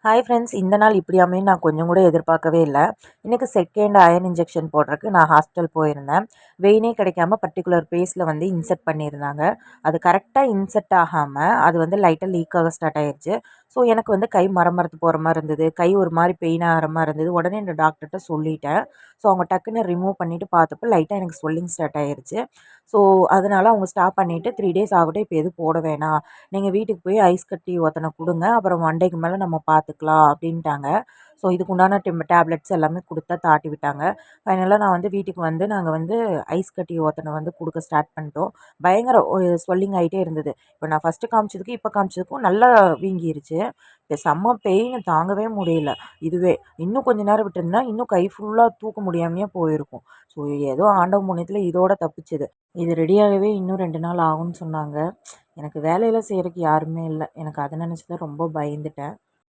Hi friends, இந்த நாள் இப்படி அமையும்னு நான் கொஞ்சம் கூட எதிர்பார்க்கவே இல்லை. இன்றைக்கி செகண்ட் அயர்ன் இன்ஜெக்ஷன் போடுறதுக்கு நான் ஹாஸ்பிட்டல் போயிருந்தேன். வெயினே கிடைக்காம பர்டிகுலர் பிளேஸில் வந்து இன்செர்ட் பண்ணியிருந்தாங்க. அது கரெக்டாக இன்செர்ட் ஆகாமல் அது வந்து லைட்டாக லீக் ஆக ஸ்டார்ட் ஆயிடுச்சு. ஸோ எனக்கு வந்து கை மரமரத்து போகிற மாதிரி இருந்தது, கை ஒரு மாதிரி பெயின் ஆகிற மாதிரி இருந்தது. உடனே இந்த டாக்டர்கிட்ட சொல்லிட்டேன். ஸோ அவங்க டக்குன்னு ரிமூவ் பண்ணிவிட்டு பார்த்தப்போ லைட்டாக எனக்கு ஸ்வெல்லிங் ஸ்டார்ட் ஆயிடுச்சு. ஸோ அதனால் அவங்க ஸ்டாப் பண்ணிவிட்டு 3 days ஆகட்டும், இப்போ எதுவும் போட வேணாம், நீங்கள் வீட்டுக்கு போய் ஐஸ் கட்டி ஒத்தனை கொடுங்க, அப்புறம் 1 டேக்கு மேலே நம்ம பார்த்துக்கலாம் அப்படின்ட்டாங்க. ஸோ இதுக்கு உண்டான டேப்லெட்ஸ் எல்லாமே கொடுத்தா தாட்டி விட்டாங்க. ஃபைனலாக நான் வந்து வீட்டுக்கு வந்து நாங்கள் வந்து ஐஸ் கட்டி ஒத்தனை வந்து கொடுக்க ஸ்டார்ட் பண்ணிட்டோம். பயங்கர ஸ்வெல்லிங் ஆகிட்டே இருந்தது. இப்போ நான் ஃபஸ்ட்டு காமிச்சதுக்கும் இப்போ காமிச்சதுக்கும் நல்லா வீங்கிருச்சு. இப்போ செம்ம பெயின், தாங்கவே முடியல. இதுவே இன்னும் கொஞ்சம் நேரம் விட்டுருந்தா இன்னும் கை ஃபுல்லாக தூக்க முடியாமையே போயிருக்கும். ஸோ ஏதோ ஆண்டவ புண்ணியத்தில் இதோட தப்பிச்சுது. இது ரெடியாகவே இன்னும் 2 நாள் ஆகும்னு சொன்னாங்க. எனக்கு வேலையில் செய்கிறதுக்கு யாருமே இல்லை. எனக்கு அதை நினச்சி தான் ரொம்ப பயந்துட்டேன்.